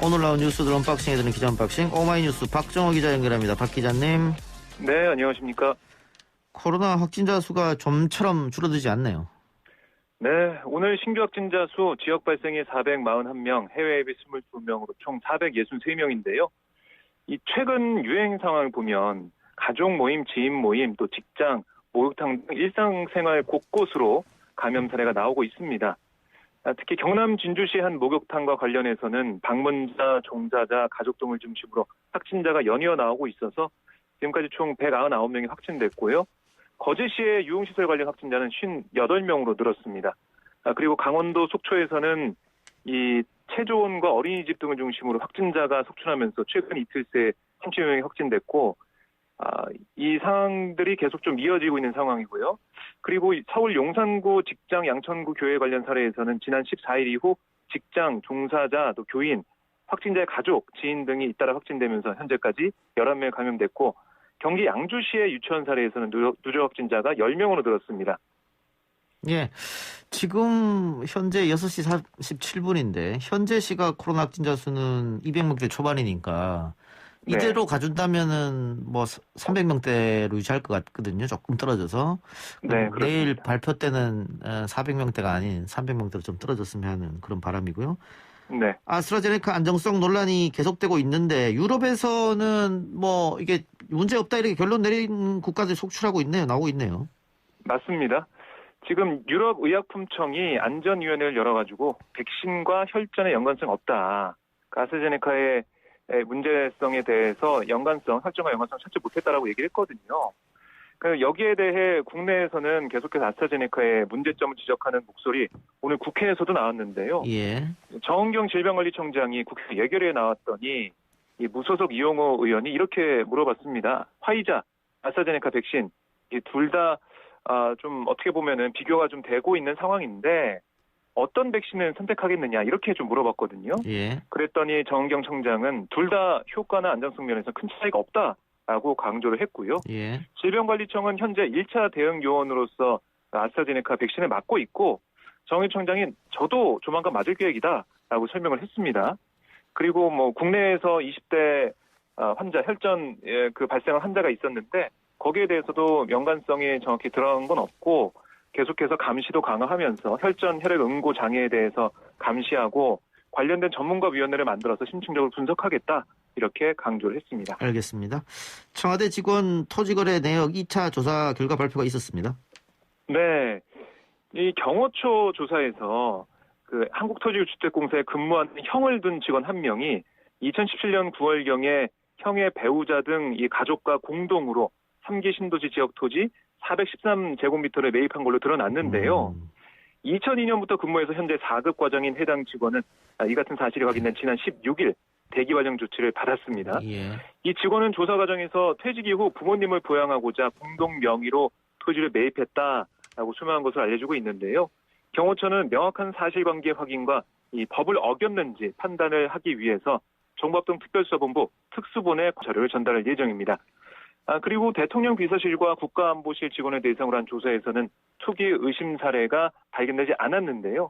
오늘 나온 뉴스들 언박싱해드리는 기자 언박싱 오마이뉴스 박정호 기자 연결합니다. 박 기자님. 네, 안녕하십니까. 코로나 확진자 수가 좀처럼 줄어들지 않네요. 네, 오늘 신규 확진자 수 지역 발생이 441명, 해외 예비 22명으로 총 463명인데요. 이 최근 유행 상황을 보면 가족 모임, 지인 모임, 또 직장, 목욕탕 등 일상생활 곳곳으로 감염 사례가 나오고 있습니다. 특히 경남 진주시 한 목욕탕과 관련해서는 방문자, 종사자, 가족 등을 중심으로 확진자가 연이어 나오고 있어서 지금까지 총 199명이 확진됐고요. 거제시의 유흥시설 관련 확진자는 58명으로 늘었습니다. 그리고 강원도 속초에서는 이 체조원과 어린이집 등을 중심으로 확진자가 속출하면서 최근 이틀 새 30명이 확진됐고, 이 상황들이 계속 좀 이어지고 있는 상황이고요. 그리고 서울 용산구 직장 양천구 교회 관련 사례에서는 지난 14일 이후 직장, 종사자, 또 교인, 확진자의 가족, 지인 등이 잇따라 확진되면서 현재까지 11명 감염됐고, 경기 양주시의 유치원 사례에서는 누적 확진자가 10명으로 늘었습니다. 예, 지금 현재 6시 47분인데 현재 시각 코로나 확진자 수는 200명대 초반이니까 이대로 가준다면은 뭐 300명대로 유지할 것 같거든요. 조금 떨어져서. 네, 내일 발표 때는 400명대가 아닌 300명대로 좀 떨어졌으면 하는 그런 바람이고요. 네. 아스트라제네카 안정성 논란이 계속되고 있는데 유럽에서는 뭐 이게 문제 없다 이렇게 결론 내린 국가들이 속출하고 있네요. 나오고 있네요. 맞습니다. 지금 유럽의약품청이 안전위원회를 열어가지고 백신과 혈전의 연관성 없다. 아스트라제네카의 문제성에 대해서 혈전과 연관성 찾지 못했다라고 얘기를 했거든요. 여기에 대해 국내에서는 계속해서 아스트라제네카의 문제점을 지적하는 목소리 오늘 국회에서도 나왔는데요. 예. 정은경 질병관리청장이 국회 예결위에 나왔더니 이 무소속 이용호 의원이 이렇게 물어봤습니다. 화이자, 아스트라제네카 백신 이 둘 다 좀 어떻게 보면은 비교가 좀 되고 있는 상황인데 어떤 백신을 선택하겠느냐 이렇게 좀 물어봤거든요. 예. 그랬더니 정은경 청장은 둘 다 효과나 안정성 면에서 큰 차이가 없다라고 강조를 했고요. 예. 질병관리청은 현재 1차 대응 요원으로서 아스트라제네카 백신을 맞고 있고 정은경 청장이 저도 조만간 맞을 계획이다라고 설명을 했습니다. 그리고 뭐 국내에서 20대 환자 혈전 발생한 환자가 있었는데 거기에 대해서도 연관성이 정확히 드러난 건 없고 계속해서 감시도 강화하면서 혈전 혈액 응고 장애에 대해서 감시하고 관련된 전문가위원회를 만들어서 심층적으로 분석하겠다 이렇게 강조를 했습니다. 알겠습니다. 청와대 직원 토지거래 내역 2차 조사 결과 발표가 있었습니다. 네, 이 경호처 조사에서 그 한국토지주택공사에 근무하는 형을 둔 직원 한 명이 2017년 9월경에 형의 배우자 등 이 가족과 공동으로 3기 신도시 지역 토지 413제곱미터를 매입한 걸로 드러났는데요. 2002년부터 근무해서 현재 4급 과정인 해당 직원은 이 같은 사실이 확인된 지난 16일 대기 과정 조치를 받았습니다. 예. 이 직원은 조사 과정에서 퇴직 이후 부모님을 보양하고자 공동 명의로 토지를 매입했다라고 수명한 것으로 알려지고 있는데요. 경호처는 명확한 사실관계 확인과 이 법을 어겼는지 판단을 하기 위해서 정보합동 특별수사본부 특수본에 자료를 전달할 예정입니다. 그리고 대통령 비서실과 국가안보실 직원을 대상으로 한 조사에서는 투기 의심 사례가 발견되지 않았는데요.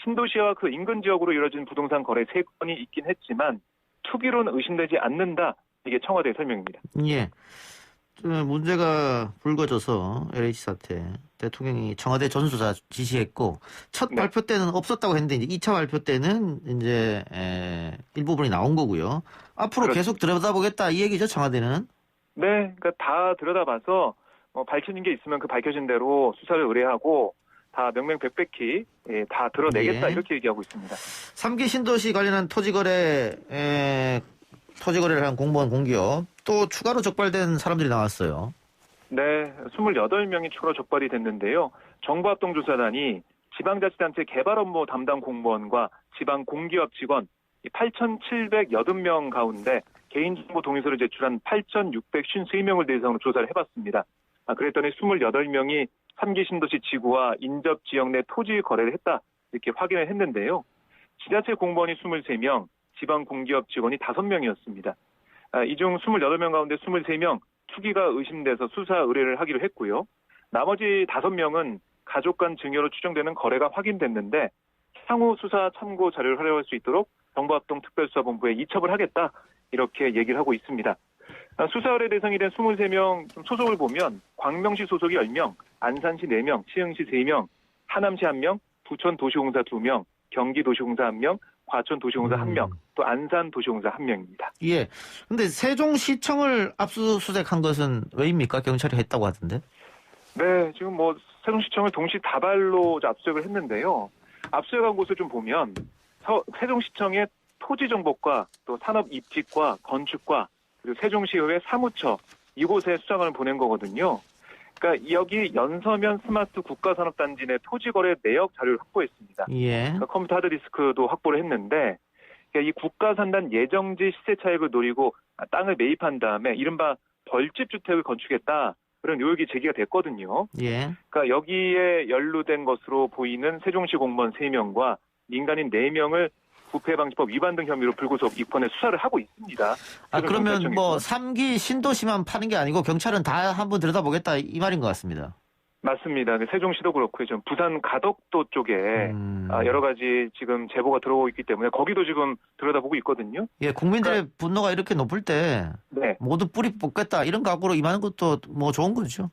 신도시와 그 인근 지역으로 이뤄진 부동산 거래 3건이 있긴 했지만 투기로는 의심되지 않는다. 이게 청와대의 설명입니다. 예. 문제가 불거져서 LH 사태 대통령이 청와대 전수조사 지시했고 첫 네. 발표 때는 없었다고 했는데 이제 2차 발표 때는 이제 일부분이 나온 거고요. 앞으로 그렇죠. 계속 들여다보겠다 이 얘기죠, 청와대는. 네, 그러니까 다 들여다봐서 밝혀진 게 있으면 그 밝혀진 대로 수사를 의뢰하고 다 명명백백히 다 드러내겠다 예. 이렇게 얘기하고 있습니다. 3기 신도시 관련한 토지거래를 한 공무원 공기업 또 추가로 적발된 사람들이 나왔어요. 네, 28명이 추가로 적발이 됐는데요. 정보합동조사단이 지방자치단체 개발 업무 담당 공무원과 지방공기업 직원 8,780명 가운데 개인정보 동의서를 제출한 8,653명을 대상으로 조사를 해봤습니다. 그랬더니 28명이 3기 신도시 지구와 인접 지역 내 토지 거래를 했다 이렇게 확인을 했는데요. 지자체 공무원이 23명, 지방공기업 직원이 5명이었습니다. 이 중 28명 가운데 23명 투기가 의심돼서 수사 의뢰를 하기로 했고요. 나머지 5명은 가족 간 증여로 추정되는 거래가 확인됐는데 향후 수사 참고 자료를 활용할 수 있도록 정보합동 특별수사본부에 이첩을 하겠다 이렇게 얘기를 하고 있습니다. 수사 의뢰 대상이 된 23명 소속을 보면 광명시 소속이 10명, 안산시 4명, 시흥시 3명, 하남시 1명, 부천도시공사 2명, 경기도시공사 1명, 과천도시공사 1명, 또 안산도시공사 1명입니다. 예. 근데 세종시청을 압수수색한 것은 왜입니까? 경찰이 했다고 하던데. 네, 지금 뭐 세종시청을 동시다발로 압수수색을 했는데요. 압수수색한 곳을 좀 보면 세종시청의 토지정보과 또 산업입지과 건축과 그리고 세종시의회 사무처 이곳에 수사관을 보낸 거거든요. 그러니까 여기 연서면 스마트 국가산업단지 내 토지거래 내역 자료를 확보했습니다. 예. 그러니까 컴퓨터 하드디스크도 확보를 했는데 그러니까 이 국가산단 예정지 시세 차익을 노리고 땅을 매입한 다음에 이른바 벌집 주택을 건축했다. 그런 의혹이 제기가 됐거든요. 예. 그러니까 여기에 연루된 것으로 보이는 세종시 공무원 3명과 민간인 4명을 부패방지법 위반 등 혐의로 불구속 입건해 수사를 하고 있습니다. 그러면 뭐 3기 신도시만 파는 게 아니고 경찰은 다 한번 들여다보겠다 이 말인 것 같습니다. 맞습니다. 세종시도 그렇고요. 좀 부산 가덕도 쪽에 여러 가지 지금 제보가 들어오고 있기 때문에 거기도 지금 들여다보고 있거든요. 예, 국민들의 그러니까, 분노가 이렇게 높을 때 네. 모두 뿌리 뽑겠다 이런 각오로 임하는 것도 뭐 좋은 거죠.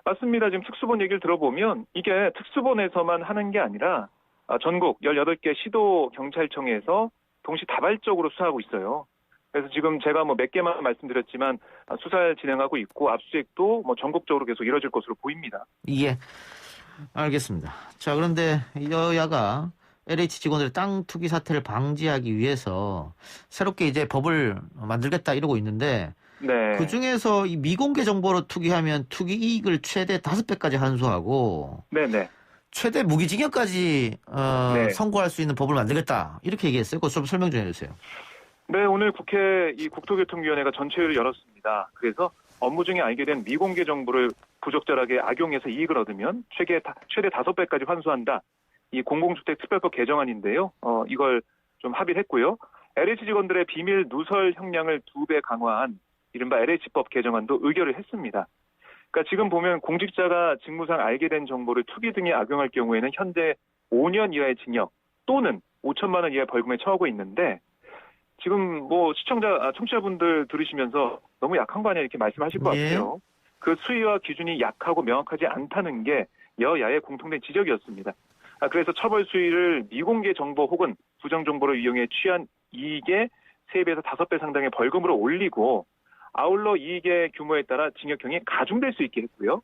맞습니다. 지금 특수본 얘기를 들어보면 이게 특수본에서만 하는 게 아니라 전국 18개 시도 경찰청에서 동시다발적으로 수사하고 있어요. 그래서 지금 제가 뭐 몇 개만 말씀드렸지만 수사를 진행하고 있고 압수수색도 뭐 전국적으로 계속 이뤄질 것으로 보입니다. 예, 알겠습니다. 자, 그런데 여야가 LH 직원들의 땅 투기 사태를 방지하기 위해서 새롭게 이제 법을 만들겠다 이러고 있는데 네. 그중에서 이 미공개 정보로 투기하면 투기 이익을 최대 5배까지 환수하고 네네. 최대 무기징역까지 네. 선고할 수 있는 법을 만들겠다 이렇게 얘기했어요. 그거 좀 설명 좀 해주세요. 네, 오늘 국회 이 국토교통위원회가 전체회의를 열었습니다. 그래서 업무 중에 알게된 미공개 정보를 부적절하게 악용해서 이익을 얻으면 최대 5배까지 환수한다. 이 공공주택특별법 개정안인데요. 이걸 좀 합의를 했고요. LH 직원들의 비밀 누설 형량을 2배 강화한 이른바 LH법 개정안도 의결을 했습니다. 그러니까 지금 보면 공직자가 직무상 알게 된 정보를 투기 등에 악용할 경우에는 현재 5년 이하의 징역 또는 5천만 원 이하의 벌금에 처하고 있는데 지금 뭐 청취자분들 들으시면서 너무 약한 거 아니야 이렇게 말씀하실 것 같아요. 그 수위와 기준이 약하고 명확하지 않다는 게 여야의 공통된 지적이었습니다. 그래서 처벌 수위를 미공개 정보 혹은 부정 정보를 이용해 취한 이익의 3배에서 5배 상당의 벌금으로 올리고 아울러 이익의 규모에 따라 징역형이 가중될 수 있게 했고요.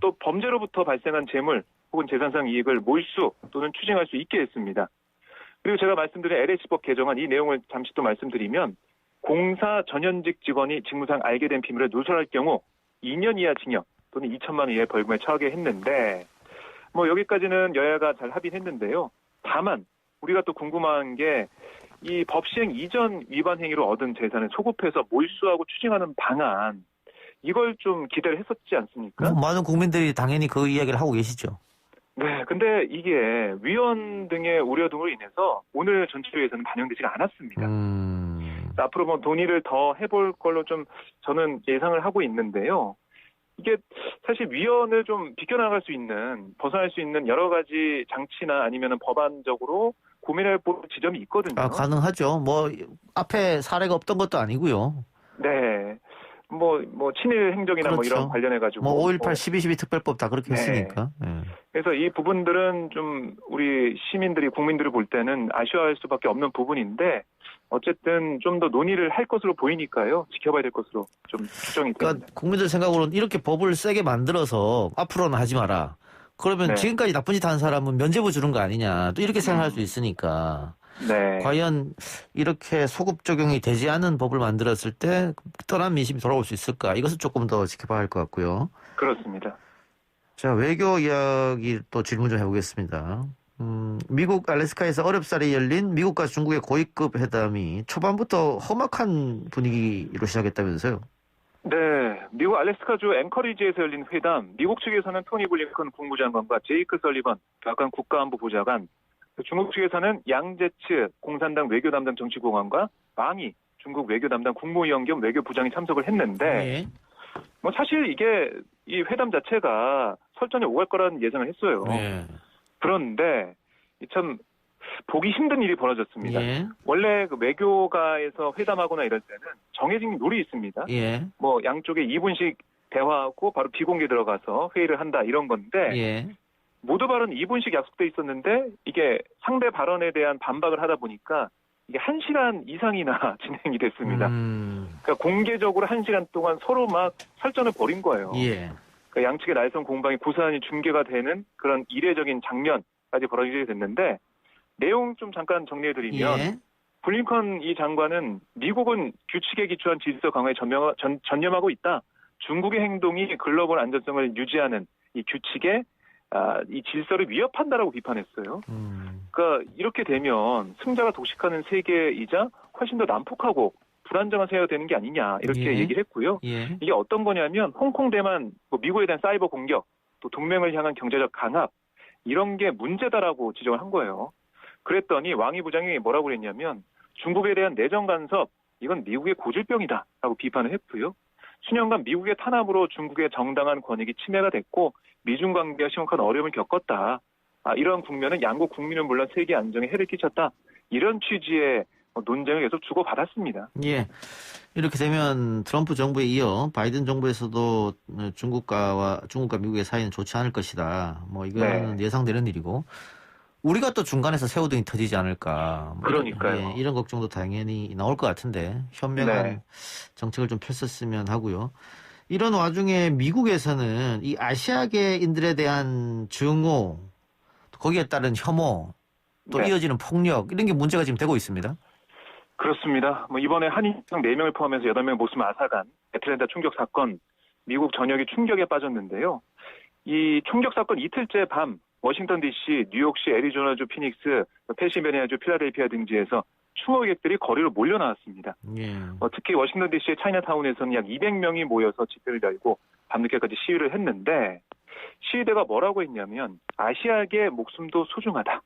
또 범죄로부터 발생한 재물 혹은 재산상 이익을 몰수 또는 추징할 수 있게 했습니다. 그리고 제가 말씀드린 LH법 개정안 이 내용을 잠시 또 말씀드리면 공사 전현직 직원이 직무상 알게 된 비밀을 누설할 경우 2년 이하 징역 또는 2천만 원 이하의 벌금에 처하게 했는데 뭐 여기까지는 여야가 잘 합의했는데요. 다만 우리가 또 궁금한 게 이 법 시행 이전 위반 행위로 얻은 재산을 소급해서 몰수하고 추징하는 방안 이걸 좀 기대를 했었지 않습니까? 많은 국민들이 당연히 그 이야기를 하고 계시죠. 네, 근데 이게 위원 등의 우려 등으로 인해서 오늘 전체회에서는 반영되지가 않았습니다. 앞으로 뭐 논의를 더 해볼 걸로 좀 저는 예상을 하고 있는데요. 이게 사실 위원을 좀 비껴나갈 수 있는, 벗어날 수 있는 여러 가지 장치나 아니면 법안적으로 고민해 볼 지점이 있거든요. 가능하죠. 뭐 앞에 사례가 없던 것도 아니고요. 네. 뭐 친일 행정이나 그렇죠. 뭐 이런 관련해 가지고 뭐 5.18, 12.12 특별법 다 그렇게 했으니까. 네. 그래서 이 부분들은 좀 우리 시민들이 국민들이 볼 때는 아쉬워할 수밖에 없는 부분인데 어쨌든 좀 더 논의를 할 것으로 보이니까요. 지켜봐야 될 것으로 좀 추정이 됩니다. 그러니까 국민들 생각으로는 이렇게 법을 세게 만들어서 앞으로는 하지 마라. 그러면 지금까지 나쁜 짓 한 사람은 면죄부 주는 거 아니냐. 또 이렇게 생각할 수 있으니까. 네. 과연 이렇게 소급 적용이 되지 않은 법을 만들었을 때 떠난 민심이 돌아올 수 있을까? 이것을 조금 더 지켜봐야 할 것 같고요. 그렇습니다. 자, 외교 이야기 또 질문 좀 해보겠습니다. 미국 알래스카에서 어렵사리 열린 미국과 중국의 고위급 회담이 초반부터 험악한 분위기로 시작했다면서요? 네, 미국 알래스카주 앵커리지에서 열린 회담, 미국 측에서는 토니 블링컨 국무장관과 제이크 설리번 북한 국가안보보좌관, 중국 측에서는 양제츠 공산당 외교 담당 정치공관과 왕이 중국 외교 담당 국무위원 겸 외교부장이 참석을 했는데, 뭐 사실 이게 이 회담 자체가 설전이 오갈 거라는 예상을 했어요. 예. 그런데 참 보기 힘든 일이 벌어졌습니다. 예. 원래 그 외교가에서 회담하거나 이럴 때는 정해진 룰이 있습니다. 예. 뭐 양쪽에 2분씩 대화하고 바로 비공개 들어가서 회의를 한다 이런 건데 예. 모두 발언 2분씩 약속돼 있었는데 이게 상대 발언에 대한 반박을 하다 보니까 이게 1시간 이상이나 진행이 됐습니다. 그러니까 공개적으로 1시간 동안 서로 막 설전을 벌인 거예요. 예. 그러니까 양측의 날선 공방이 고스란히 중계가 되는 그런 이례적인 장면까지 벌어지게 됐는데 내용 좀 잠깐 정리해드리면 예. 블링컨 이 장관은 미국은 규칙에 기초한 질서 강화에 전념하고 있다. 중국의 행동이 글로벌 안전성을 유지하는 이 규칙에 이 질서를 위협한다라고 비판했어요. 그러니까 이렇게 되면 승자가 독식하는 세계이자 훨씬 더 난폭하고 불안정한 세계가 되는 게 아니냐 이렇게 예. 얘기를 했고요. 예. 이게 어떤 거냐면 홍콩 대만 뭐 미국에 대한 사이버 공격 또 동맹을 향한 경제적 강압 이런 게 문제다라고 지적을 한 거예요. 그랬더니 왕이 부장이 뭐라고 그랬냐면 중국에 대한 내정 간섭 이건 미국의 고질병이다라고 비판을 했고요. 수년간 미국의 탄압으로 중국의 정당한 권익이 침해가 됐고 미중 관계가 심각한 어려움을 겪었다. 이런 국면은 양국 국민은 물론 세계 안정에 해를 끼쳤다. 이런 취지의 논쟁을 계속 주고받았습니다. 예. 이렇게 되면 트럼프 정부에 이어 바이든 정부에서도 중국과 미국의 사이는 좋지 않을 것이다. 뭐 이거는 네. 예상되는 일이고 우리가 또 중간에서 새우등이 터지지 않을까. 뭐 그러니까요. 이런 걱정도 당연히 나올 것 같은데 현명한 네. 정책을 좀 폈었으면 하고요. 이런 와중에 미국에서는 이 아시아계인들에 대한 증오, 거기에 따른 혐오, 또 네. 이어지는 폭력 이런 게 문제가 지금 되고 있습니다. 그렇습니다. 뭐 이번에 한인상 4명을 포함해서 8명의 목숨을 앗아간 애틀랜타 총격 사건, 미국 전역이 충격에 빠졌는데요. 이 총격 사건 이틀째 밤 워싱턴 DC, 뉴욕시, 애리조나주 피닉스, 펜실베니아주 필라델피아 등지에서 추모객들이 거리로 몰려 나왔습니다. 예. 특히 워싱턴 DC의 차이나타운에서는 약 200명이 모여서 집회를 열고 밤늦게까지 시위를 했는데 시위대가 뭐라고 했냐면 아시아계 목숨도 소중하다.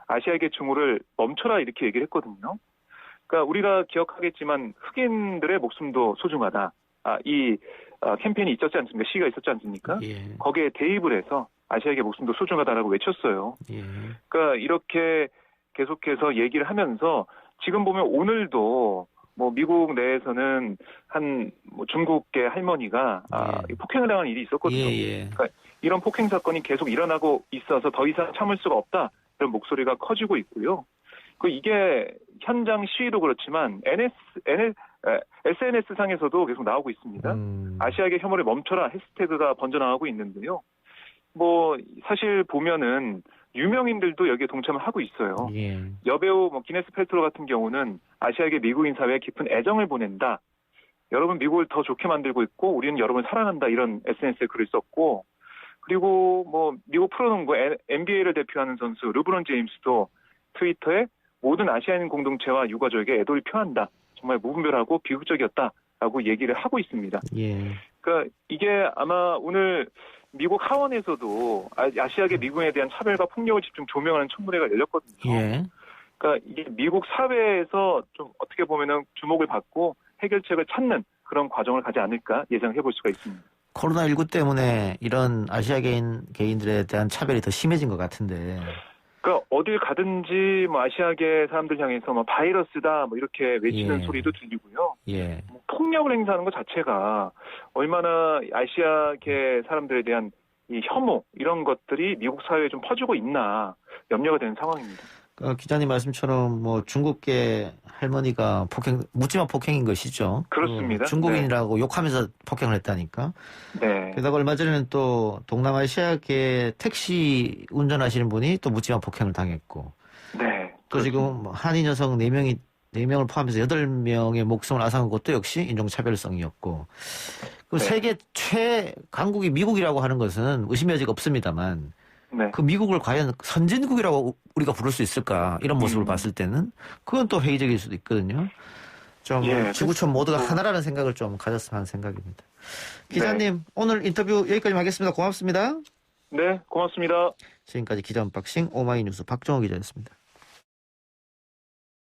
아시아계 증오를 멈춰라 이렇게 얘기를 했거든요. 그러니까 우리가 기억하겠지만 흑인들의 목숨도 소중하다. 이 캠페인이 있었지 않습니까? 시위가 있었지 않습니까? 예. 거기에 대입을 해서 아시아계 목숨도 소중하다라고 외쳤어요. 예. 그러니까 이렇게 계속해서 얘기를 하면서 지금 보면 오늘도 뭐 미국 내에서는 뭐 중국계 할머니가 예. 폭행을 당한 일이 있었거든요. 예. 그러니까 이런 폭행 사건이 계속 일어나고 있어서 더 이상 참을 수가 없다. 이런 목소리가 커지고 있고요. 이게 현장 시위도 그렇지만 SNS 상에서도 계속 나오고 있습니다. 아시아계 혐오를 멈춰라 해시태그가 번져나가고 있는데요. 뭐 사실 보면은 유명인들도 여기에 동참을 하고 있어요. 예. 여배우 기네스 펠트로 같은 경우는 아시아계 미국인 사회에 깊은 애정을 보낸다. 여러분 미국을 더 좋게 만들고 있고 우리는 여러분을 사랑한다. 이런 SNS에 글을 썼고 그리고 뭐 미국 프로농구 NBA를 대표하는 선수 르브론 제임스도 트위터에 모든 아시아인 공동체와 유가족에게 애도를 표한다. 정말 무분별하고 비극적이었다라고 얘기를 하고 있습니다. 예. 그러니까 이게 아마 오늘 미국 하원에서도 아시아계 미국에 대한 차별과 폭력을 집중 조명하는 청문회가 열렸거든요. 예. 그러니까 이게 미국 사회에서 좀 어떻게 보면은 주목을 받고 해결책을 찾는 그런 과정을 가지 않을까 예상해 볼 수가 있습니다. 코로나19 때문에 이런 아시아계인들에 대한 차별이 더 심해진 것 같은데. 그러니까 어딜 가든지 뭐 아시아계 사람들 향해서 뭐 바이러스다 뭐 이렇게 외치는 예. 소리도 들리고요. 예. 뭐 폭력을 행사하는 것 자체가 얼마나 아시아계 사람들에 대한 이 혐오 이런 것들이 미국 사회에 좀 퍼지고 있나 염려가 되는 상황입니다. 기자님 말씀처럼 뭐 중국계 할머니가 묻지마 폭행인 것이죠. 그렇습니다. 중국인이라고 욕하면서 폭행을 했다니까. 네. 게다가 얼마 전에는 또 동남아시아계 택시 운전하시는 분이 또 묻지마 폭행을 당했고. 네. 또 지금 한인 여성 4명을 포함해서 8명의 목숨을 앗아간 것도 역시 인종차별성이었고. 그 네. 세계 최강국이 미국이라고 하는 것은 의심의 여지가 없습니다만 네. 그 미국을 과연 선진국이라고 우리가 부를 수 있을까 이런 모습을 봤을 때는 그건 또 회의적일 수도 있거든요. 좀 예, 지구촌 모두가 하나라는 생각을 좀 가졌으면 하는 생각입니다. 기자님 오늘 인터뷰 여기까지 하겠습니다. 고맙습니다. 네, 고맙습니다. 지금까지 기자 언박싱 오마이뉴스 박정호 기자였습니다.